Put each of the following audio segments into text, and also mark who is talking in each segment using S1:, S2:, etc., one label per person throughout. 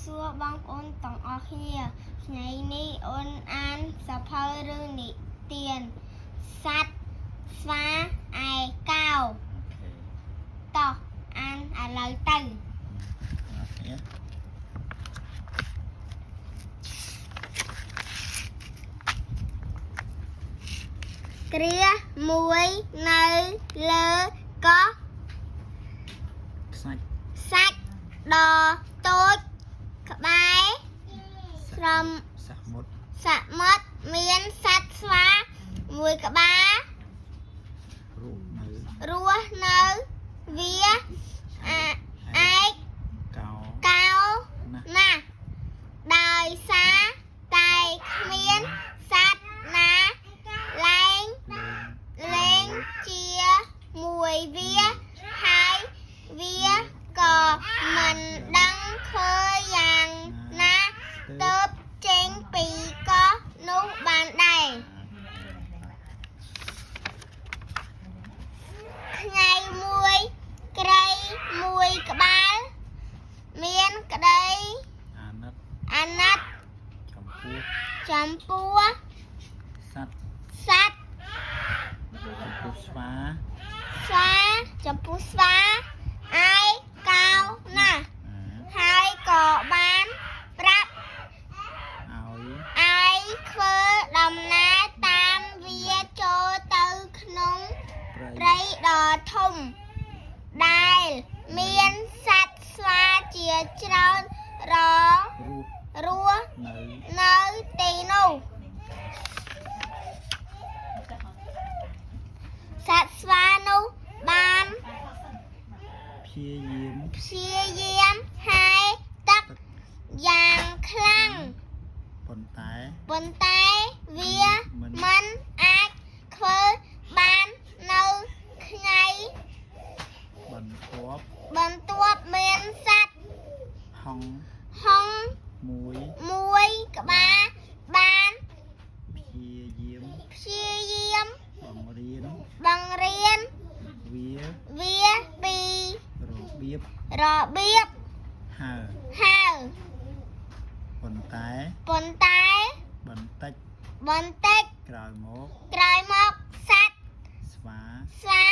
S1: សួរបងប្អូនទាំងអស់គ្នាថ្ងៃនេះអូនអានសភៅរឿងនិទានសត្វស្វាឯកោតោះអានឥឡូវទៅគ្រាមួយនៅលើកោះសាច់ដ៏តូចក្បែរសមុទ្រមានសត្វស្វាមួយក្បាលរស់នៅវាឯកោណាស់ដោយសារតែគ្មានសត្វណាលែងជាមួយវាហើយវាក៏មិនដឹងធ្វើយ៉ាងណាទើបចេញពីកោះនោះបានដែរថ្ងៃមួយក្រៃមួយក្បាលមានក្តីអាណិតចំពោះសត្វចំពោះស្វាឯកោណាស់ហើយក៏បានប្រាប់ឲ្យធ្វើដំណើរតាមវាចូលទៅក្នុងព្រៃដ៏ធំដែលមានសត្វស្វាជាច្រើនរស់នៅទីនោះសត្វស្វានោះបានព្យាយាមហាយទឹកយ៉ាងខ្លាំងប៉ុន្តែវាមិនអាចធ្វើបាននៅថ្ងៃបន្ទាប់មានសត្វហង្មួយក្បាលបានព្យាយាមបង្រៀនវាពីរបៀបហើរប៉ុន្តែបន្តិចក្រោយមកសត្វស្វា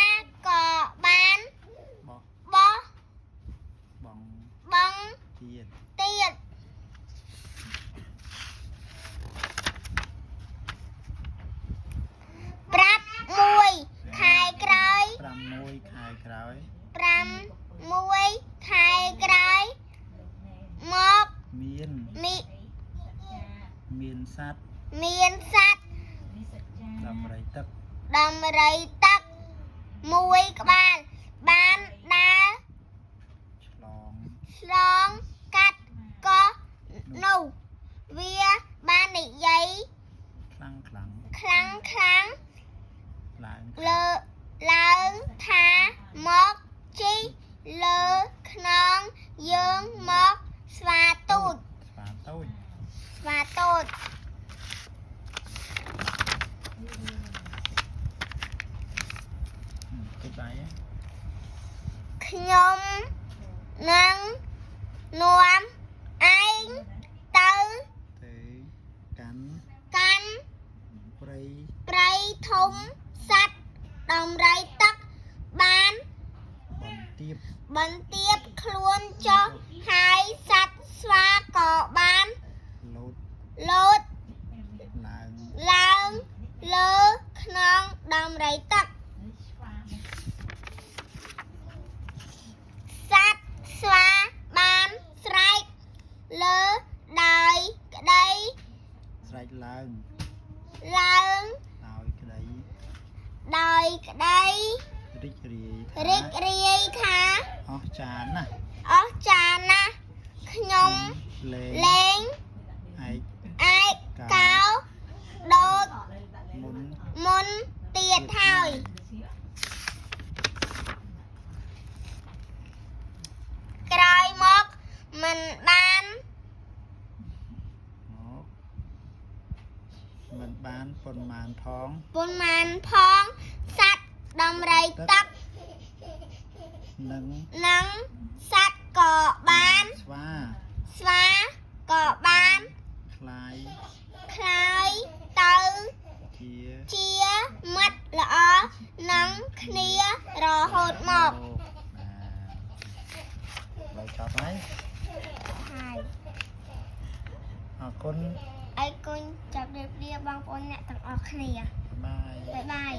S1: ក៏បានបោះបង់ទៀត5 ខែក្រោយមកមានសត្វដំរីទឹកមួយក្បាលបានដើរឆ្លងកាត់កោះនោះវាបាននិយាយខ្លាំងឡើងថាមកជីលើខ្នងយើងមកស្វាទូចខ្ញុំនឹងនាំឯងទៅកាន់ព្រៃធំសត្វដំរីទឹកបានបន្ទាបខ្លួនចុះហើយសត្វស្វាក៏បានលោតឡើងលើខ្នងដំរីទឹកសត្វស្វាបានស្រែកលើដោយក្តីរីករាយថាអស្ចារ្យណាស់ខ្ញុំលេងឯកោដូចមុនទៀតហើយក្រោយមកមិនបានប៉ុន្មានផងសត្វដំរីទឹកនិងសត្វក៏បានស្វា ហូតមក
S2: เราจับไหม
S1: ហើយ
S2: ขอบคุณ
S1: អីគុណចាប់រៀបរៀបបងប្អូនអ្នកទាំងអស់គ្នា
S2: บ๊ายบาย
S1: បាយបាយ